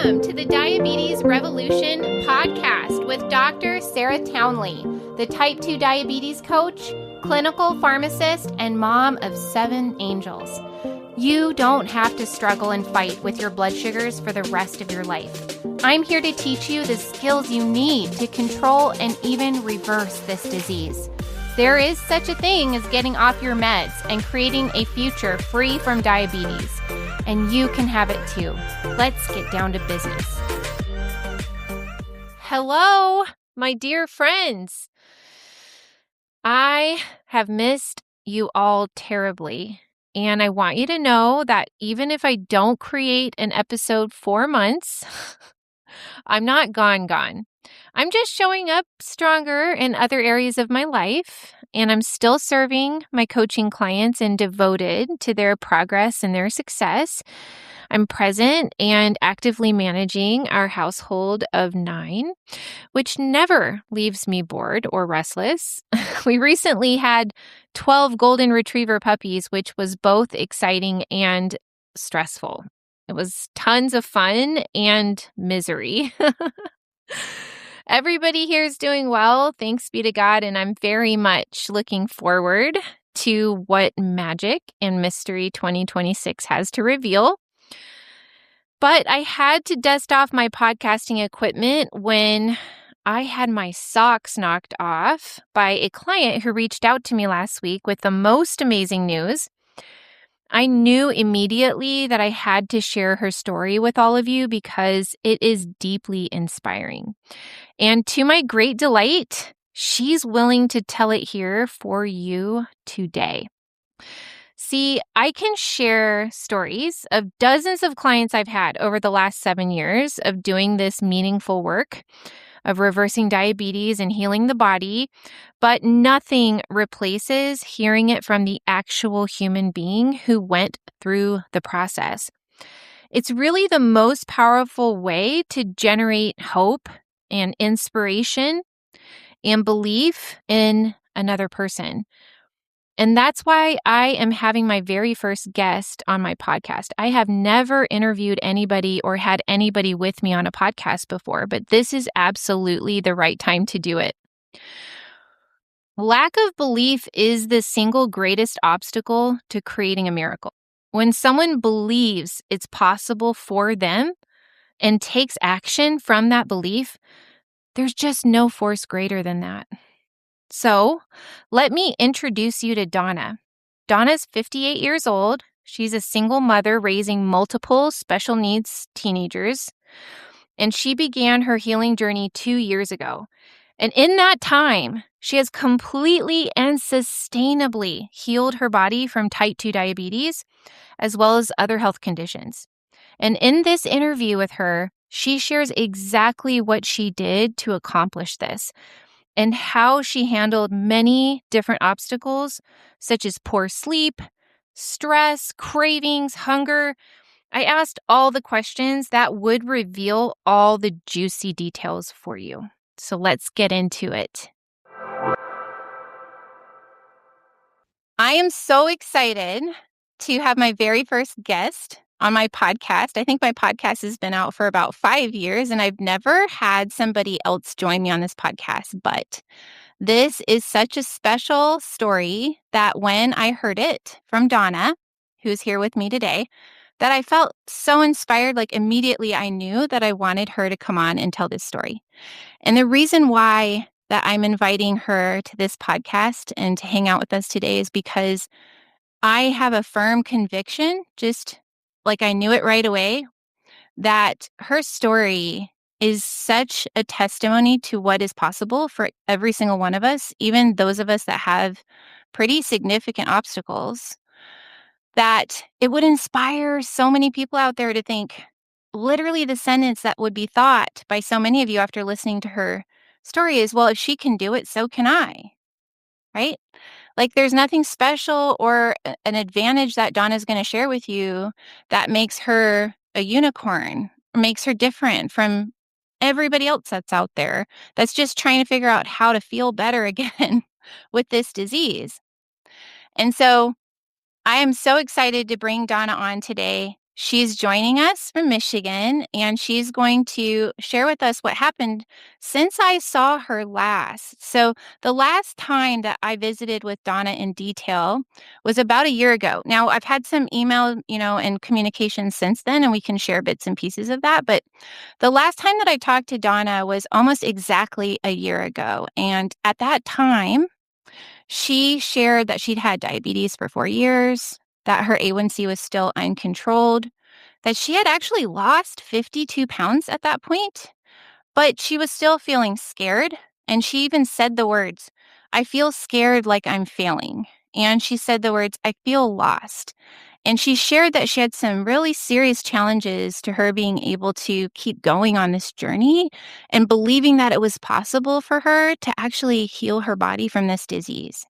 Welcome to the Diabetes Revolution podcast with Dr. Sarah Townley, the type 2 diabetes coach, clinical pharmacist, and mom of 7 angels. You don't have to struggle and fight with your blood sugars for the rest of your life. I'm here to teach you the skills you need to control and even reverse this disease. There is such a thing as getting off your meds and creating a future free from diabetes. And you can have it too. Let's get down to business. Hello, my dear friends. I have missed you all terribly. And I want you to know that even if I don't create an episode for months, I'm not gone. I'm just showing up stronger in other areas of my life, and I'm still serving my coaching clients and devoted to their progress and their success. I'm present and actively managing our household of 9, which never leaves me bored or restless. We recently had 12 golden retriever puppies, which was both exciting and stressful. It was tons of fun and misery. Everybody here is doing well, thanks be to God, and I'm very much looking forward to what magic and mystery 2026 has to reveal. But I had to dust off my podcasting equipment when I had my socks knocked off by a client who reached out to me last week with the most amazing news. I knew immediately that I had to share her story with all of you because it is deeply inspiring. And to my great delight, she's willing to tell it here for you today. See, I can share stories of dozens of clients I've had over the last 7 years of doing this meaningful work of reversing diabetes and healing the body, but nothing replaces hearing it from the actual human being who went through the process. It's really the most powerful way to generate hope and inspiration and belief in another person. And that's why I am having my very first guest on my podcast. I have never interviewed anybody or had anybody with me on a podcast before, but this is absolutely the right time to do it. Lack of belief is the single greatest obstacle to creating a miracle. When someone believes it's possible for them and takes action from that belief, there's just no force greater than that. So, let me introduce you to Donna. Donna's 58 years old. She's a single mother raising multiple special needs teenagers, and she began her healing journey 2 years ago. And in that time, she has completely and sustainably healed her body from type 2 diabetes, as well as other health conditions. And in this interview with her, she shares exactly what she did to accomplish this, and how she handled many different obstacles, such as poor sleep, stress, cravings, hunger. I asked all the questions that would reveal all the juicy details for you. So let's get into it. I am so excited to have my very first guest on my podcast. I think my podcast has been out for about 5 years, and I've never had somebody else join me on this podcast. But this is such a special story that when I heard it from Donna, who's here with me today, that I felt so inspired. Like immediately I knew that I wanted her to come on and tell this story. And the reason why that I'm inviting her to this podcast and to hang out with us today is because I have a firm conviction, just like I knew it right away, that her story is such a testimony to what is possible for every single one of us, even those of us that have pretty significant obstacles, that it would inspire so many people out there to think literally the sentence that would be thought by so many of you after listening to her story is, well, if she can do it, so can I, right? Like there's nothing special or an advantage that Donna's going to share with you that makes her a unicorn, makes her different from everybody else that's out there that's just trying to figure out how to feel better again with this disease. And so I am so excited to bring Donna on today. She's joining us from Michigan, and she's going to share with us what happened since I saw her last. So, the last time that I visited with Donna in detail was about a year ago. Now, I've had some email, and communication since then, and we can share bits and pieces of that. But the last time that I talked to Donna was almost exactly a year ago. And at that time, she shared that she'd had diabetes for 4 years, that her A1C was still uncontrolled, that she had actually lost 52 pounds at that point, but she was still feeling scared. And she even said the words, "I feel scared like I'm failing." And she said the words, "I feel lost." And she shared that she had some really serious challenges to her being able to keep going on this journey and believing that it was possible for her to actually heal her body from this disease.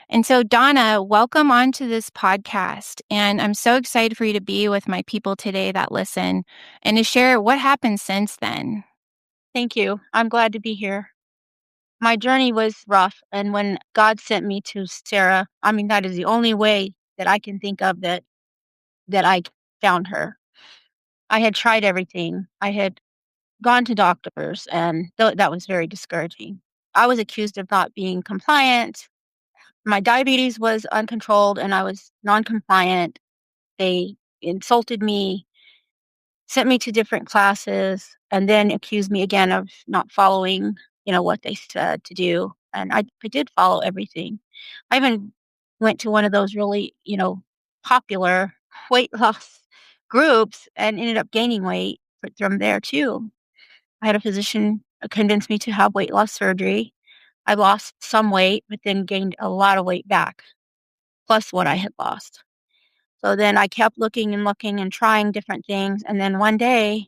And so, Donna, welcome onto this podcast. And I'm so excited for you to be with my people today that listen and to share what happened since then. Thank you. I'm glad to be here. My journey was rough, and when God sent me to Sarah, I mean, that is the only way that I can think of that I found her. I had tried everything. I had gone to doctors, and that was very discouraging. I was accused of not being compliant. My diabetes was uncontrolled, and I was non-compliant. They insulted me, sent me to different classes, and then accused me again of not following, what they said to do. And I did follow everything. I even went to one of those really, popular weight loss groups and ended up gaining weight from there too. I had a physician convince me to have weight loss surgery. I lost some weight, but then gained a lot of weight back, plus what I had lost. So then I kept looking and looking and trying different things. And then one day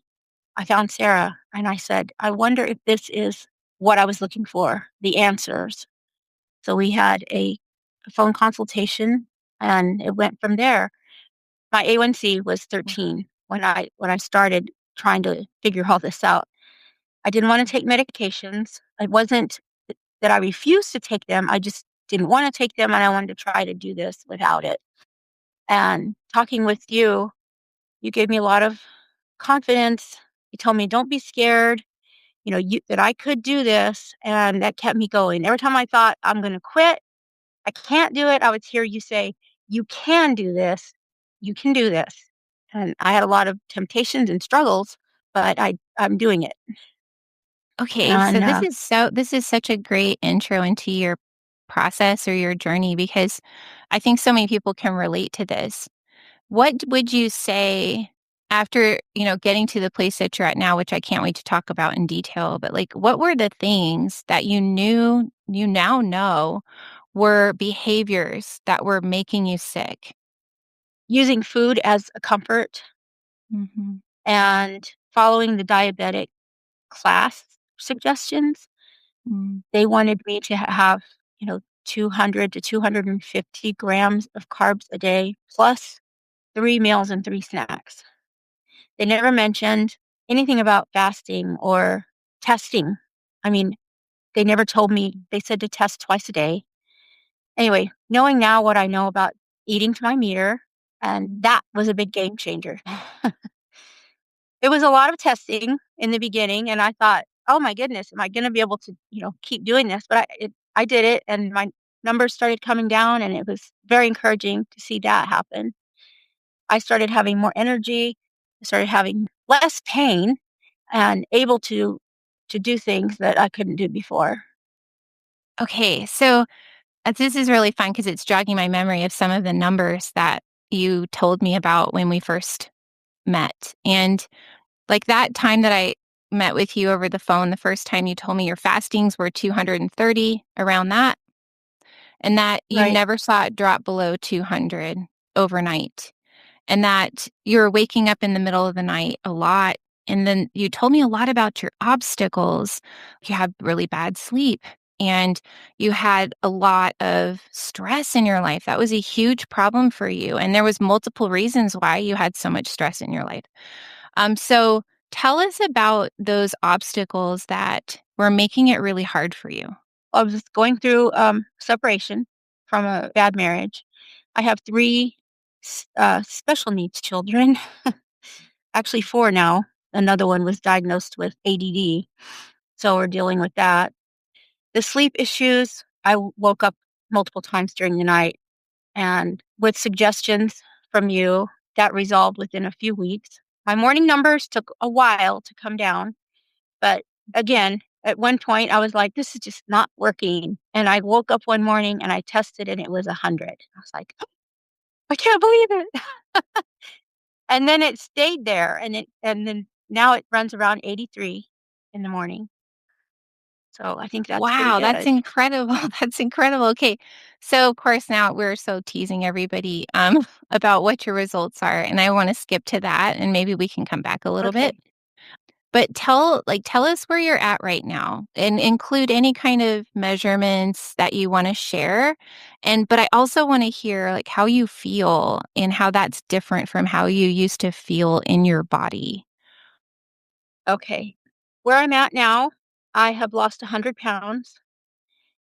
I found Sarah and I said, I wonder if this is what I was looking for, the answers. So we had a phone consultation and it went from there. My A1C was 13 when I started trying to figure all this out. I didn't want to take medications. It wasn't that I refused to take them. I just didn't want to take them and I wanted to try to do this without it. And talking with you, you gave me a lot of confidence. You told me, don't be scared, that I could do this. And that kept me going. Every time I thought I'm going to quit, I can't do it, I would hear you say, you can do this. You can do this. And I had a lot of temptations and struggles, but I'm doing it. Okay, so And this is such a great intro into your process or your journey because I think so many people can relate to this. What would you say after, getting to the place that you're at now, which I can't wait to talk about in detail, but like what were the things that you now know were behaviors that were making you sick? using food as a comfort Mhm. and following the diabetic class suggestions. Mm. They wanted me to have, 200 to 250 grams of carbs a day, plus 3 meals and 3 snacks. They never mentioned anything about fasting or testing. I mean, they never told me, they said to test twice a day. Anyway, knowing now what I know about eating to my meter, and that was a big game changer. It was a lot of testing in the beginning, and I thought, "Oh my goodness, am I gonna be able to, keep doing this?" But I did it, and my numbers started coming down, and it was very encouraging to see that happen. I started having more energy, I started having less pain, and able to do things that I couldn't do before. Okay, so this is really fun because it's jogging my memory of some of the numbers that you told me about when we first met. And like that time that I met with you over the phone, the first time you told me your fastings were 230 around that, and that you Right. never saw it drop below 200 overnight, and that you were waking up in the middle of the night a lot. And then you told me a lot about your obstacles. You had really bad sleep and you had a lot of stress in your life. That was a huge problem for you. And there was multiple reasons why you had so much stress in your life. So tell us about those obstacles that were making it really hard for you. I was just going through separation from a bad marriage. I have 3 special needs children. Actually, four now. Another one was diagnosed with ADD, so we're dealing with that. The sleep issues, I woke up multiple times during the night, and with suggestions from you, that resolved within a few weeks. My morning numbers took a while to come down, but again, at one point, I was like, "This is just not working." And I woke up one morning and I tested and it was 100. I was like, "Oh, I can't believe it." And then it stayed there and then now it runs around 83 in the morning. So I think that's pretty Wow, that's good. incredible. That's incredible. Okay. So of course now we're so teasing everybody about what your results are and I want to skip to that and maybe we can come back a little bit. Okay. But tell us where you're at right now and include any kind of measurements that you want to share. But I also want to hear like how you feel and how that's different from how you used to feel in your body. Okay. Where I'm at now, I have lost 100 pounds.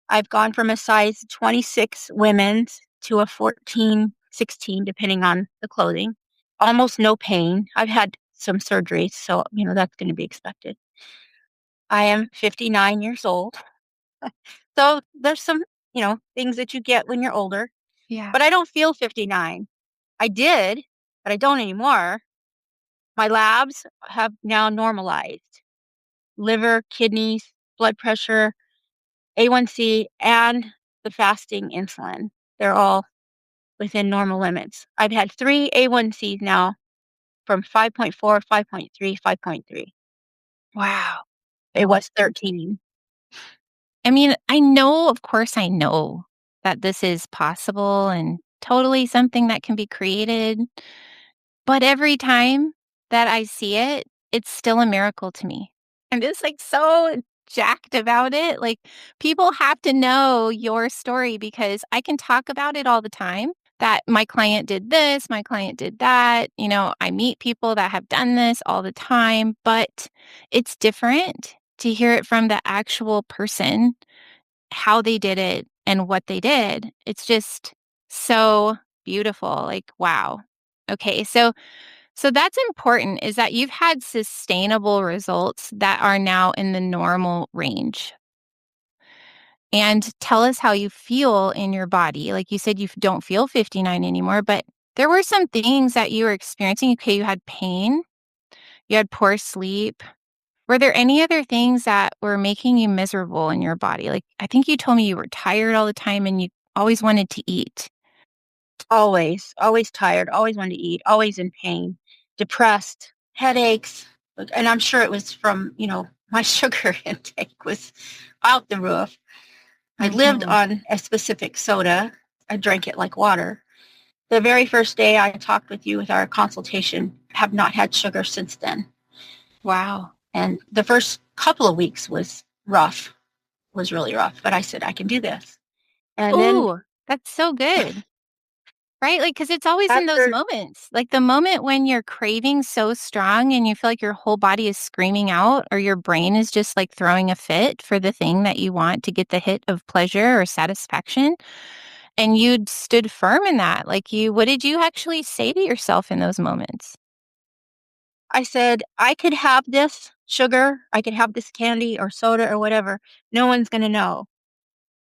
I've gone from a size 26 women's to a 14, 16, depending on the clothing. Almost no pain. I've had some surgeries, so, that's going to be expected. I am 59 years old. So there's some, things that you get when you're older, Yeah. but I don't feel 59. I did, but I don't anymore. My labs have now normalized liver, kidneys, blood pressure, A1C, and the fasting insulin. They're all within normal limits. I've had 3 A1Cs now from 5.4, 5.3, 5.3. Wow. It was 13. I mean, I know, of course, I know that this is possible and totally something that can be created. But every time that I see it, it's still a miracle to me. I'm just like so jacked about it. Like people have to know your story because I can talk about it all the time that my client did this, my client did that. I meet people that have done this all the time, but it's different to hear it from the actual person, how they did it and what they did. It's just so beautiful. Like, wow. Okay. So that's important is that you've had sustainable results that are now in the normal range. And tell us how you feel in your body. Like you said, you don't feel 59 anymore, but there were some things that you were experiencing. Okay, you had pain, you had poor sleep. Were there any other things that were making you miserable in your body? Like I think you told me you were tired all the time and you always wanted to eat. Always, always tired, always wanted to eat, always in pain, depressed, headaches. And I'm sure it was from, my sugar intake was out the roof. I lived Mhm. on a specific soda. I drank it like water. The very first day I talked with you with our consultation, have not had sugar since then. Wow. And the first couple of weeks was rough, was really rough. But I said, I can do this. And then Ooh, that's so good. Right? Like, because it's always in those after, moments. Like, the moment when you're craving so strong and you feel like your whole body is screaming out or your brain is just, like, throwing a fit for the thing that you want to get the hit of pleasure or satisfaction, and you'd stood firm in that. Like, what did you actually say to yourself in those moments? I said, I could have this sugar, I could have this candy or soda or whatever. No one's going to know,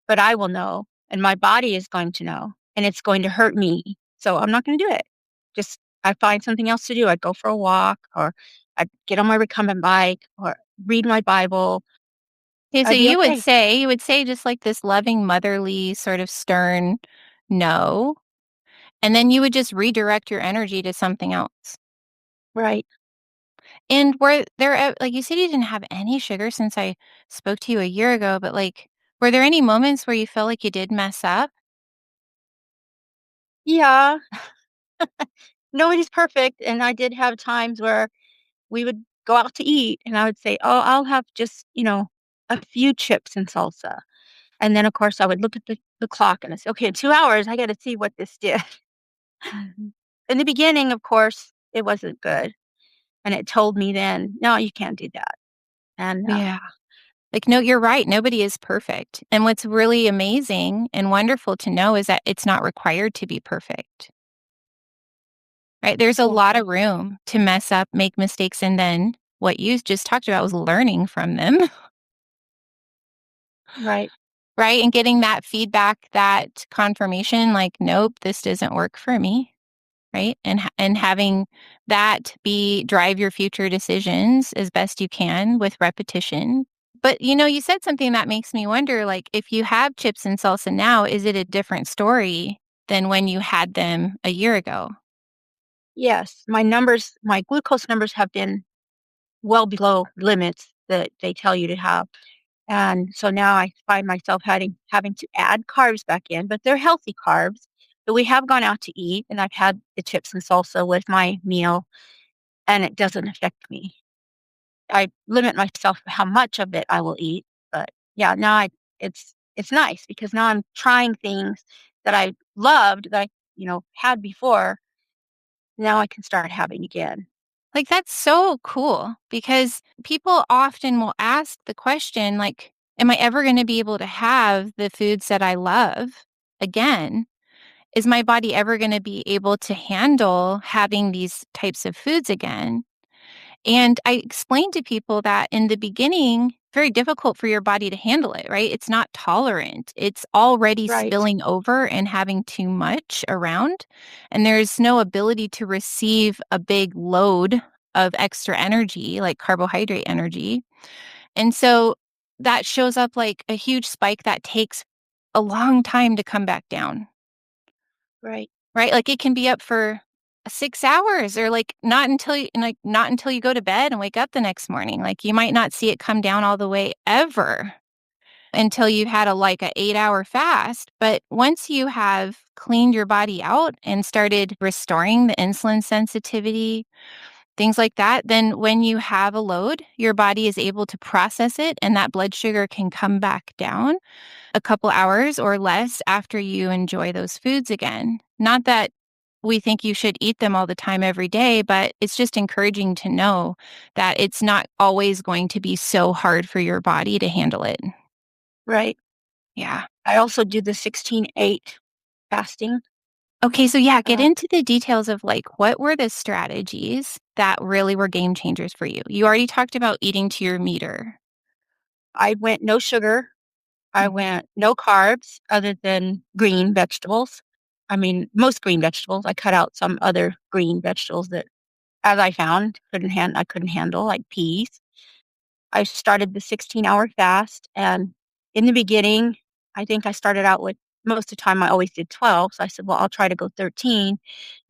but I will know. And my body is going to know. And it's going to hurt me. So I'm not going to do it. Just, I'd find something else to do. I'd go for a walk or I'd get on my recumbent bike or read my Bible. Okay, so I'd be okay. you would say just, like, this loving, motherly, sort of stern no, and then you would just redirect your energy to something else. Right. And were there, like you said, you didn't have any sugar since I spoke to you a year ago, but like, were there any moments where you felt like you did mess up? Yeah. Nobody's perfect. And I did have times where we would go out to eat and I would say, oh, I'll have just, a few chips and salsa. And then, of course, I would look at the clock and I say, okay, in 2 hours, I got to see what this did. Mhm. In the beginning, of course, it wasn't good. And it told me then, no, you can't do that. And Yeah. Like, no, you're right. Nobody is perfect. And what's really amazing and wonderful to know is that it's not required to be perfect. right? There's a lot of Okay. room to mess up, make mistakes, and then what you just talked about was learning from them, Right. right? And getting that feedback, that confirmation, like, nope, this doesn't work for me, right? And having that be drive your future decisions as best you can with repetition. But you said something that makes me wonder, like, if you have chips and salsa now, is it a different story than when you had them a year ago? Yes, my glucose numbers have been well below limits that they tell you to have. And so now I find myself having to add carbs back in, but they're healthy carbs. But we have gone out to eat and I've had the chips and salsa with my meal and it doesn't affect me. I limit myself how much of it I will eat, but yeah, now it's nice because now I'm trying things that I loved that I, had before. Now I can start having again. Like, that's so cool because people often will ask the question, like, am I ever going to be able to have the foods that I love again? Is my body ever going to be able to handle having these types of foods again? And I explained to people that in the beginning, very difficult for your body to handle it, right? It's not tolerant. It's already Right, spilling over and having too much around. And there's no ability to receive a big load of extra energy, like carbohydrate energy. And so that shows up like a huge spike that takes a long time to come back down. right, Right? Like, it can be up for 6 hours or, like, not until you go to bed and wake up the next morning. Like, you might not see it come down all the way ever until you've had a 8-hour fast, but once you have cleaned your body out and started restoring the insulin sensitivity, things like that, then when you have a load, your body is able to process it, and that blood sugar can come back down a couple hours or less after you enjoy those foods again. Not that we think you should eat them all the time every day, but it's just encouraging to know that it's not always going to be so hard for your body to handle it. right. Yeah. I also do the 16/8 fasting. Okay, so yeah, get Uh, into the details of like what were the strategies that really were game changers for you? You already talked about eating to your meter. I went no sugar. I Mhm. went no carbs other than green vegetables. I mean, most green vegetables. I cut out some other green vegetables that, as I found, I couldn't handle, like peas. I started the 16-hour fast, and in the beginning, I think I started out with most of the time I always did 12. So I said, well, I'll try to go 13,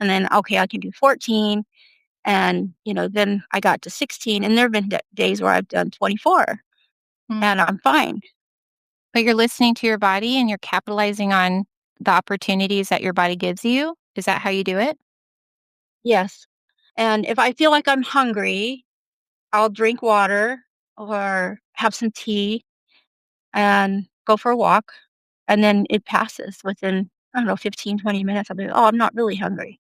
and then okay, I can do 14, and then I got to 16, and there have been days where I've done 24, Mm. and I'm fine. But you're listening to your body and you're capitalizing on the opportunities that your body gives you. Is that how you do it? Yes. And if I feel like I'm hungry, I'll drink water or have some tea and go for a walk. And then it passes within, I don't know, 15, 20 minutes. I'll be, oh, I'm not really hungry.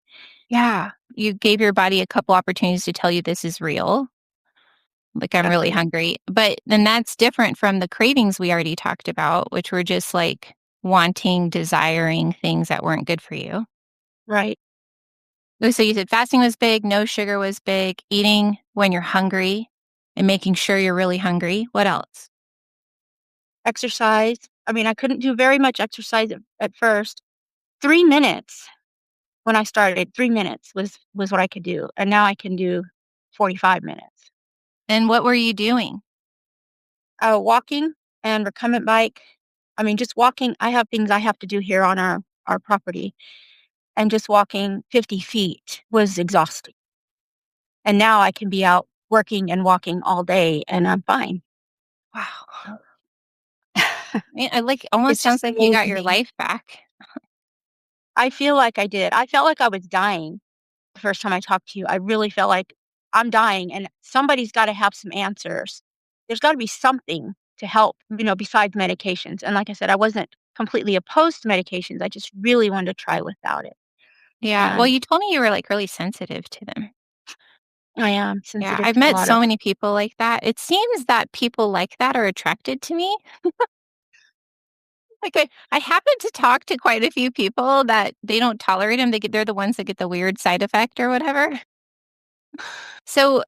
Yeah. You gave your body a couple opportunities to tell you this is real. Like, I'm really Exactly. hungry. But then that's different from the cravings we already talked about, which were just like wanting, desiring things that weren't good for you. Right. Oh, so you said fasting was big, no sugar was big, eating when you're hungry and making sure you're really hungry. What else? Exercise. I mean, I couldn't do very much exercise at first. 3 minutes when I started, 3 minutes was what I could do. And now I can do 45 minutes. And what were you doing? Walking and recumbent bike. I mean, just walking. I have things I have to do here on our property, and just walking 50 feet was exhausting. And now I can be out working and walking all day, and I'm fine. Wow. I like almost It's just sounds like you got your amazing. life back. I feel like I did. I felt like I was dying the first time I talked to you. I really felt like I'm dying, and somebody's gotta have some answers. There's gotta be something to help, besides medications. And like I said, I wasn't completely opposed to medications. I just really wanted to try without it. Yeah. Well, And you told me you were like really sensitive to them. I am Yeah. sensitive I've to a met lot so of. many people like that. It seems that people like that are attracted to me. Like I happen to talk to quite a few people that they don't tolerate them. They're the ones that get the weird side effect or whatever. So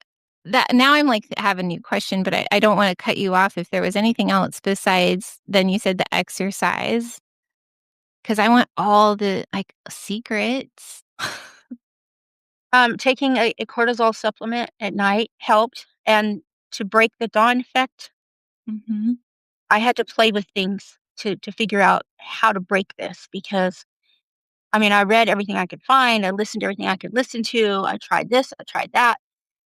that now I'm like have a new question, but I don't want to cut you off if there was anything else besides then you said the exercise because I want all the like secrets. Taking a cortisol supplement at night helped, and to break the dawn effect, Hmm. I had to play with things to figure out how to break this because, I mean, I read everything I could find, I listened to everything I could listen to, I tried this, I tried that,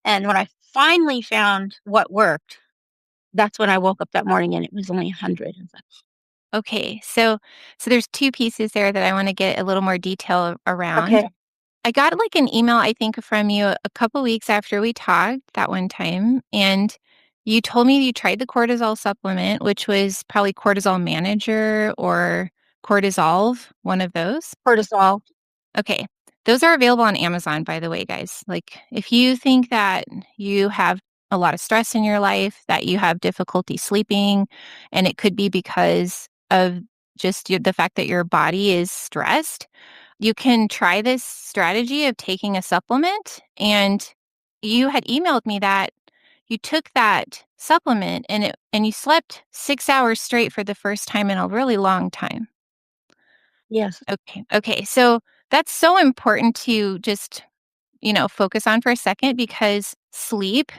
and when I finally found what worked, that's when I woke up that morning and it was only 100. I was like, Okay, so there's two pieces there that I want to get a little more detail around. "Okay, I got like an email, I think, from you a couple weeks after we talked that one time. And you told me you tried the cortisol supplement, which was probably cortisol manager or cortisol, one of those. cortisol." Okay. Those are available on Amazon, by the way, guys. Like, if you think that you have a lot of stress in your life, that you have difficulty sleeping, and it could be because of just the fact that your body is stressed, you can try this strategy of taking a supplement. And you had emailed me that you took that supplement and you slept 6 hours straight for the first time in a really long time. Yes, Okay. Okay. So that's so important to just, focus on for a second because sleep,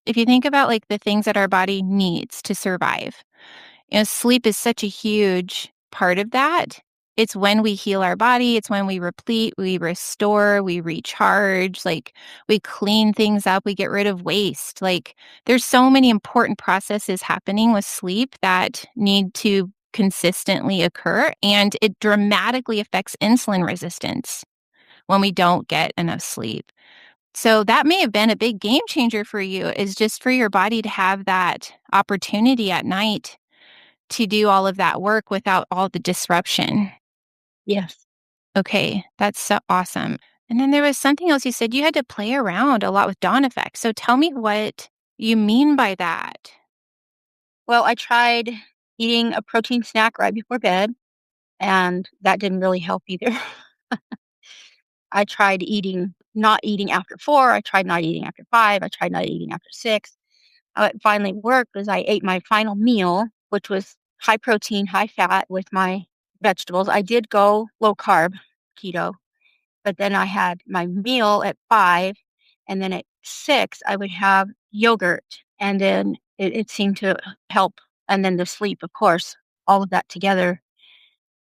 if you think about like the things that our body needs to survive, sleep is such a huge part of that. It's when we heal our body, it's when we replete, we restore, we recharge, like we clean things up, we get rid of waste. Like there's so many important processes happening with sleep that need to consistently occur and it dramatically affects insulin resistance when we don't get enough sleep. So that may have been a big game changer for you is just for your body to have that opportunity at night to do all of that work without all the disruption. yes. Okay, that's so awesome. And then there was something else you said you had to play around a lot with dawn effects. So tell me what you mean by that. Well, I tried eating a protein snack right before bed, and that didn't really help either. I tried not eating after 4, I tried not eating after 5, I tried not eating after 6. It finally worked as I ate my final meal, which was high protein, high fat with my vegetables. I did go low carb, keto, but then I had my meal at 5, and then at 6, I would have yogurt, and then it seemed to help, and then the sleep, of course, all of that together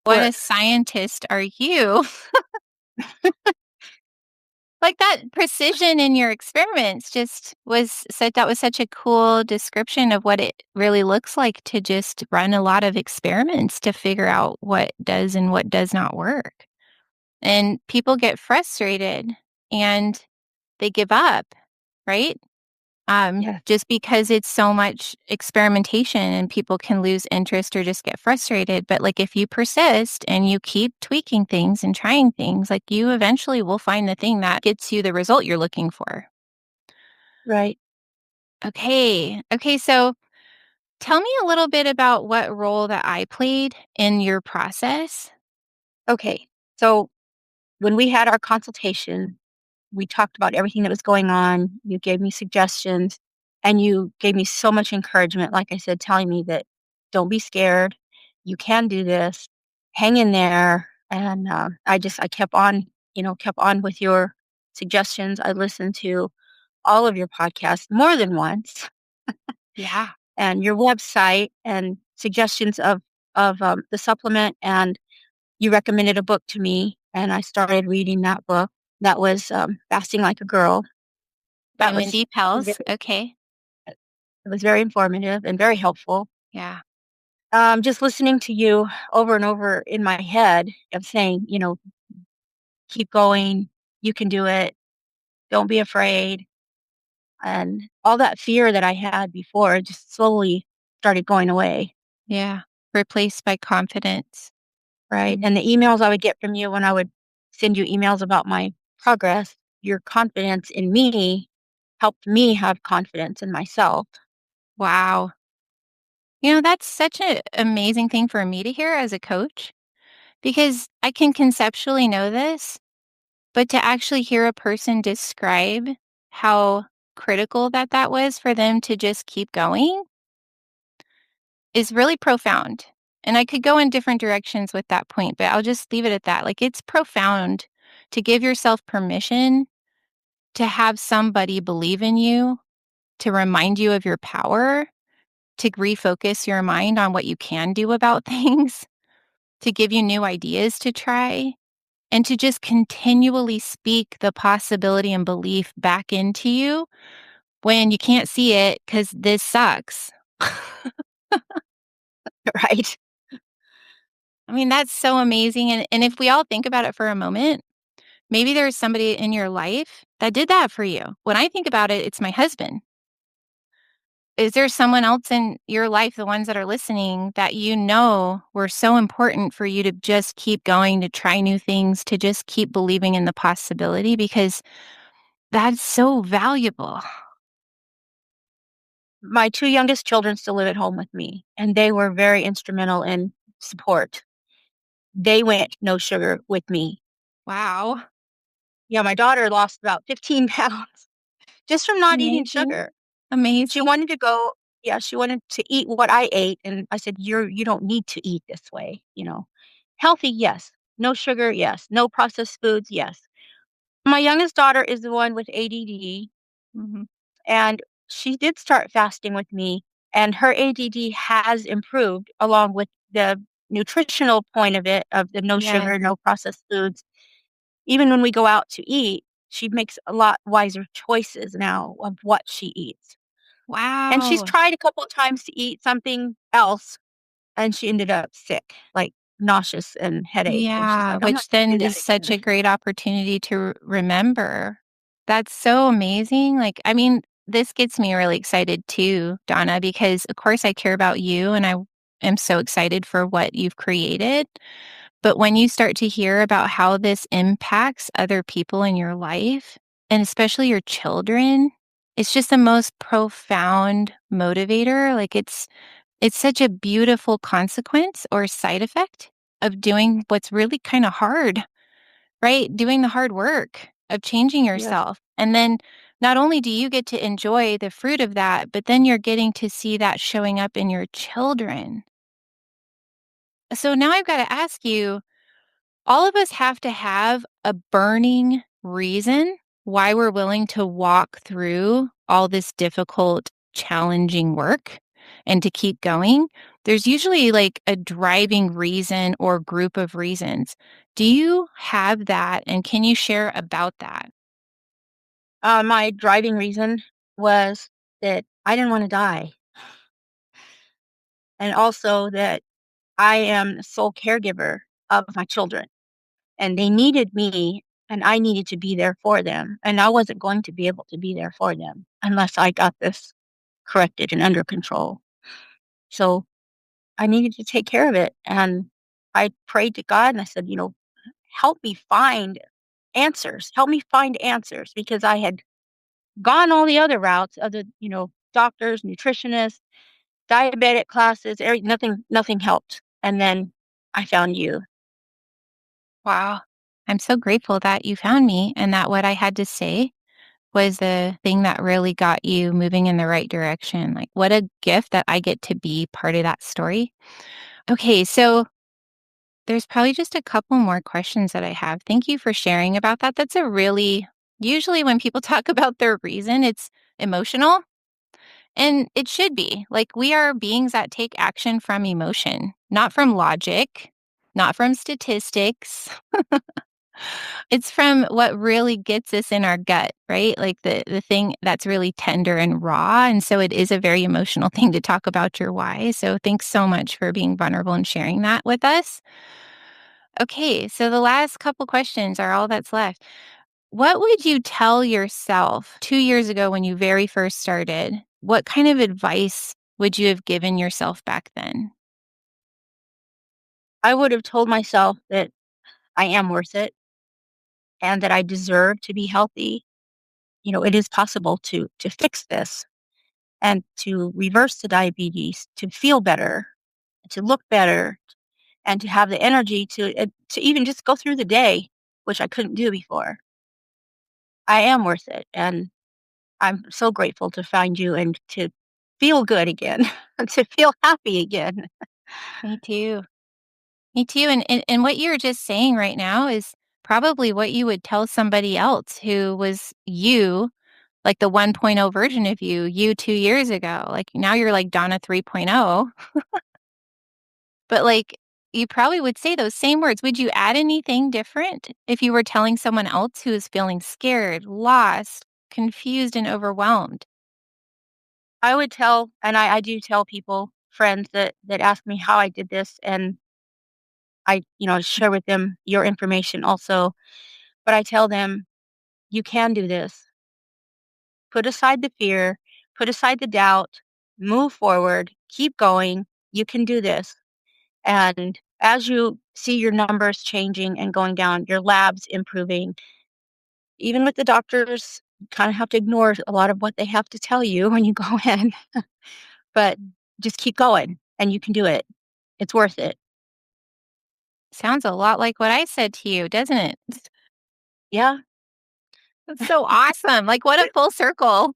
What a worked. scientist are you? Like that precision in your experiments just was said that was such a cool description of what it really looks like to just run a lot of experiments to figure out what does and what does not work. And people get frustrated and they give up, right? Yes, Just because it's so much experimentation and people can lose interest or just get frustrated. But like if you persist and you keep tweaking things and trying things, like you eventually will find the thing that gets you the result you're looking for. right. Okay. Okay. So tell me a little bit about what role that I played in your process. Okay, so when we had our consultation, we talked about everything that was going on. You gave me suggestions and you gave me so much encouragement, like I said, telling me that don't be scared. You can do this. Hang in there. And I kept on, kept on with your suggestions. I listened to all of your podcasts more than once Yeah. and your website and suggestions of the supplement. And you recommended a book to me and I started reading that book. That was Fasting Like a Girl. By That was Mindy Pels. Okay. it was very informative and very helpful. Yeah. Just listening to you over and over in my head of saying, "Keep going, you can do it, don't be afraid," and all that fear that I had before just slowly started going away, Yeah. Replaced by confidence. right? Mm. And the emails I would get from you when I would send you emails about my progress, your confidence in me helped me have confidence in myself. Wow. That's such an amazing thing for me to hear as a coach because I can conceptually know this, but to actually hear a person describe how critical that was for them to just keep going is really profound. And I could go in different directions with that point, but I'll just leave it at that. Like, it's profound to give yourself permission to have somebody believe in you, to remind you of your power, to refocus your mind on what you can do about things, to give you new ideas to try, and to just continually speak the possibility and belief back into you when you can't see it because this sucks. Right. I mean, that's so amazing. And if we all think about it for a moment, maybe there's somebody in your life that did that for you. When I think about it, it's my husband. Is there someone else in your life, the ones that are listening, that were so important for you to just keep going, to try new things, to just keep believing in the possibility? Because that's so valuable. My 2 youngest children still live at home with me, and they were very instrumental in support. They went no sugar with me. Wow. Yeah, my daughter lost about 15 pounds just from not eating Amazing. sugar. She Amazing. wanted to go Yeah, she wanted to eat what I ate, and I said, you don't need to eat this way, you know? Healthy, yes. No sugar, yes. No processed foods, yes. My youngest daughter is the one with ADD, Mhm. and she did start fasting with me, and her ADD has improved along with the nutritional point of it, of the no Yes. sugar, no processed foods. Even when we go out to eat, she makes a lot wiser choices now of what she eats. And she's Wow. tried a couple of times to eat something else, and she ended up sick, like nauseous and headache, and she's Yeah, like, "I'm not which gonna do then is that such again." a great opportunity to remember. That's so amazing. Like, I mean, this gets me really excited too, Donna, because of course I care about you and I am so excited for what you've created. But when you start to hear about how this impacts other people in your life, and especially your children, it's just the most profound motivator. Like, it's such a beautiful consequence or side effect of doing what's really kind of hard, right? Doing the hard work of changing Yes, yourself. And then not only do you get to enjoy the fruit of that, but then you're getting to see that showing up in your children. So now I've got to ask you, all of us have to have a burning reason why we're willing to walk through all this difficult, challenging work and to keep going. There's usually like a driving reason or group of reasons. Do you have that? And can you share about that? my driving reason was that I didn't wanna die, and also that I am the sole caregiver of my children, and they needed me, and I needed to be there for them, and I wasn't going to be able to be there for them unless I got this corrected and under control. So, I needed to take care of it, and I prayed to God, and I said, "Help me find answers. Help me find answers," because I had gone all the other routes, other, doctors, nutritionists, diabetic classes, nothing helped. And then I found you. Wow. I'm so grateful that you found me and that what I had to say was the thing that really got you moving in the right direction. Like, what a gift that I get to be part of that story. Okay, so there's probably just a couple more questions that I have. Thank you for sharing about that. That's a really, usually when people talk about their reason, it's emotional, and it should be. Like, we are beings that take action from emotion, not from logic, not from statistics. It's from what really gets us in our gut, right? Like the thing that's really tender and raw. And so it is a very emotional thing to talk about your why. So thanks so much for being vulnerable and sharing that with us. Okay, so the last couple questions are all that's left. What would you tell yourself 2 years ago when you very first started? What kind of advice would you have given yourself back then? I would have told myself that I am worth it and that I deserve to be healthy. It is possible to fix this. and to reverse the diabetes, to feel better, to look better, and to have the energy to even just go through the day, which I couldn't do before. I am worth it, and I'm so grateful to find you and to feel good again, to feel happy again. Me too. Me too. And what you're just saying right now is probably what you would tell somebody else who was you, like the 1.0 version of you 2 years ago. Like now you're like Donna 3.0, but like you probably would say those same words. Would you add anything different if you were telling someone else who is feeling scared, lost, confused, and overwhelmed? I would tell, and I do tell people, friends that ask me how I did this, and I, share with them your information also. But I tell them, you can do this. Put aside the fear, put aside the doubt, move forward, keep going. You can do this. And as you see your numbers changing and going down, your labs improving, even with the doctors, you kind of have to ignore a lot of what they have to tell you when you go in, but just keep going and you can do it. It's worth it. Sounds a lot like what I said to you, doesn't it? Yeah. That's so awesome. Like, what a full circle.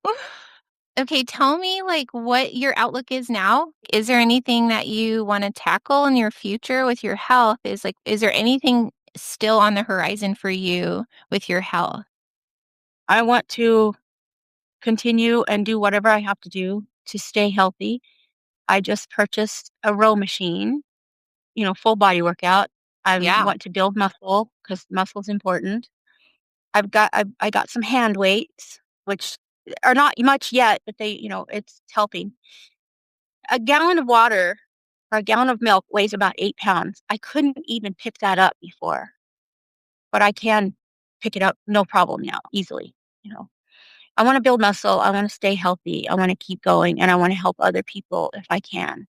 Okay, tell me, like, what your outlook is now. Is there anything that you wanna tackle in your future with your health? Is there anything still on the horizon for you with your health? I want to continue and do whatever I have to do to stay healthy. I just purchased a row machine, full body workout. I Yeah. want to build muscle because muscle is important. I got some hand weights, which are not much yet, but it's helping. A gallon of water or a gallon of milk weighs about 8 pounds. I couldn't even pick that up before, but I can pick it up no problem now, easily. You know, I want to build muscle. I want to stay healthy. I want to keep going, and I want to help other people if I can.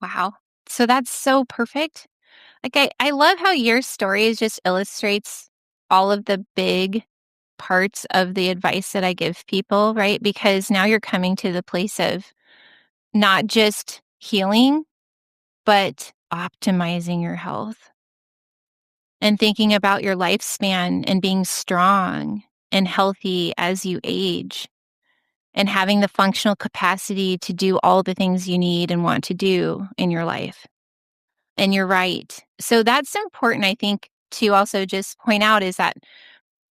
Wow. So that's so perfect. Like, I love how your stories just illustrates all of the big parts of the advice that I give people, right? Because now you're coming to the place of not just healing, but optimizing your health and thinking about your lifespan and being strong and healthy as you age and having the functional capacity to do all the things you need and want to do in your life. And you're right. So that's important, I think, to also just point out is that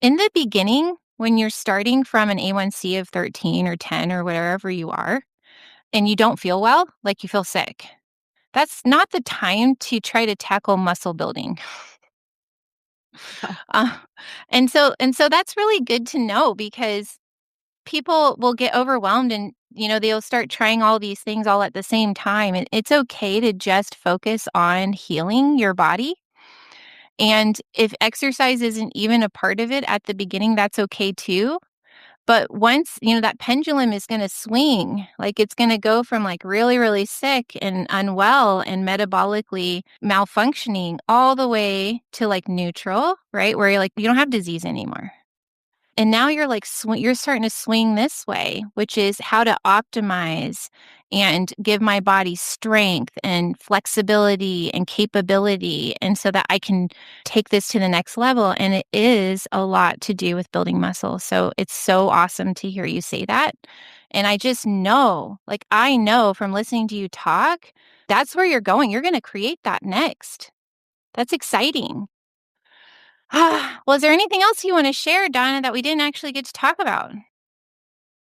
in the beginning, when you're starting from an A1C of 13 or 10 or wherever you are, and you don't feel well, like you feel sick, that's not the time to try to tackle muscle building. No. Uh, and so that's really good to know because people will get overwhelmed and they'll start trying all these things all at the same time. And it's okay to just focus on healing your body. And if exercise isn't even a part of it at the beginning, that's okay too. But once, that pendulum is gonna swing, like, it's gonna go from, like, really, really sick and unwell and metabolically malfunctioning all the way to, like, neutral, right? Where you're like, you don't have disease anymore. And now you're like you're starting to swing this way, which is how to optimize and give my body strength and flexibility and capability and so that I can take this to the next level and it is a lot to do with building muscle. So it's so awesome to hear you say that. And I just know, like I know from listening to you talk, that's where you're going. You're going to create that next. That's exciting. Well, is there anything else you want to share, Donna, that we didn't actually get to talk about?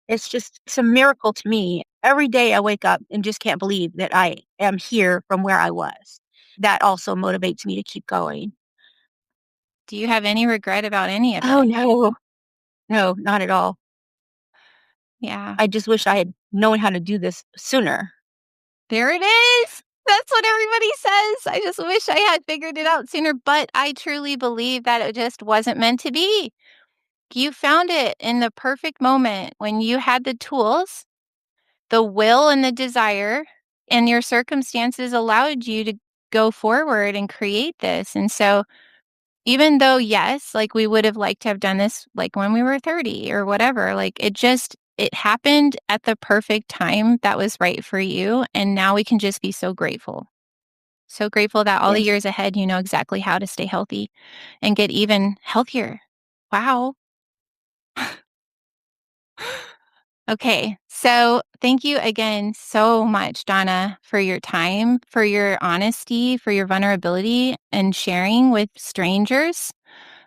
It's a miracle to me. Every day I wake up and just can't believe that I am here from where I was. That also motivates me to keep going. Do you have any regret about any of Oh, it? no. No, not at all. Yeah. I just wish I had known how to do this sooner. There it is. That's what everybody says. I just wish I had figured it out sooner, but I truly believe that it just wasn't meant to be. You found it in the perfect moment when you had the tools, the will and the desire, and your circumstances allowed you to go forward and create this. And so even though, yes, like, we would have liked to have done this, like, when we were 30 or whatever, like, it happened at the perfect time that was right for you. And now we can just be so grateful. So grateful that all the Yes. years ahead, you know exactly how to stay healthy and get even healthier. Wow. Okay. So thank you again so much, Donna, for your time, for your honesty, for your vulnerability and sharing with strangers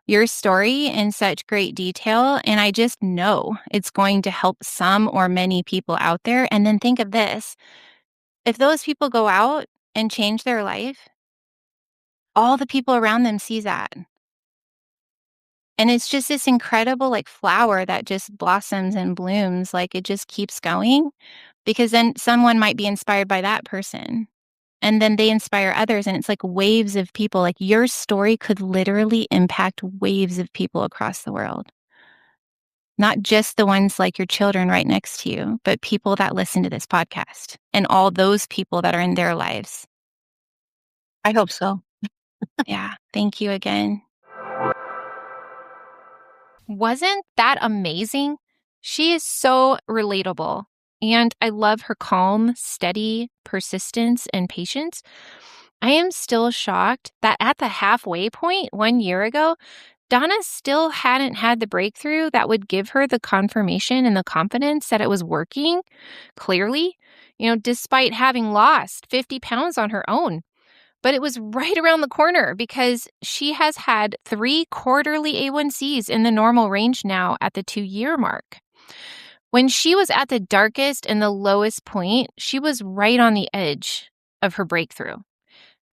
your story in such great detail. And I just know it's going to help some or many people out there. And then think of this. If those people go out and change their life, all the people around them see that. And it's just this incredible like flower that just blossoms and blooms. Like it just keeps going because then someone might be inspired by that person. And then they inspire others. And it's like waves of people. Like your story could literally impact waves of people across the world. Not just the ones like your children right next to you, but people that listen to this podcast and all those people that are in their lives. I hope so. Yeah. Thank you again. Wasn't that amazing? She is so relatable. And I love her calm, steady persistence and patience. I am still shocked that at the halfway point 1 year ago, Donna still hadn't had the breakthrough that would give her the confirmation and the confidence that it was working clearly, despite having lost 50 pounds on her own. But it was right around the corner because she has had 3 quarterly A1Cs in the normal range now at the 2-year mark. When she was at the darkest and the lowest point, she was right on the edge of her breakthrough.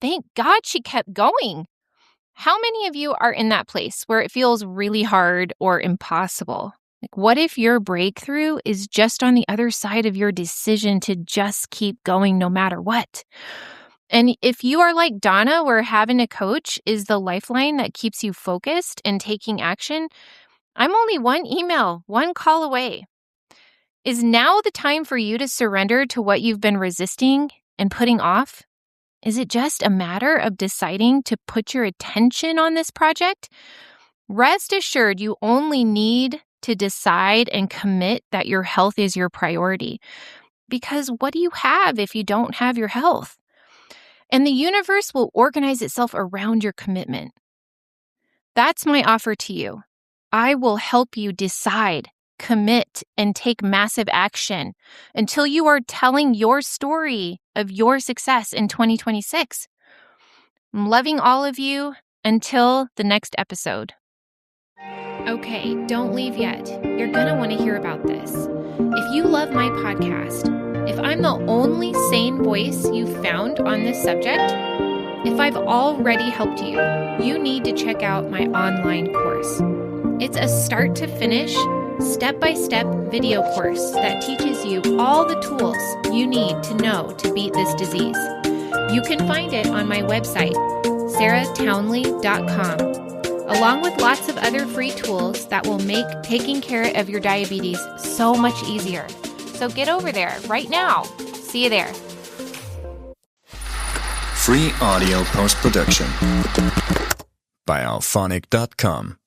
Thank God she kept going. How many of you are in that place where it feels really hard or impossible? Like, what if your breakthrough is just on the other side of your decision to just keep going no matter what? And if you are like Donna, where having a coach is the lifeline that keeps you focused and taking action, I'm only one email, one call away. Is now the time for you to surrender to what you've been resisting and putting off? Is it just a matter of deciding to put your attention on this project? Rest assured, you only need to decide and commit that your health is your priority. Because what do you have if you don't have your health? And the universe will organize itself around your commitment. That's my offer to you. I will help you decide, commit, and take massive action until you are telling your story of your success in 2026. I'm loving all of you. Until the next episode. Okay, don't leave yet. You're going to want to hear about this. If you love my podcast, if I'm the only sane voice you've found on this subject, if I've already helped you, you need to check out my online course. It's a start to finish, step-by-step video course that teaches you all the tools you need to know to beat this disease. You can find it on my website, sarahtownley.com, along with lots of other free tools that will make taking care of your diabetes so much easier. So get over there right now. See you there. Free audio post-production by alphonic.com.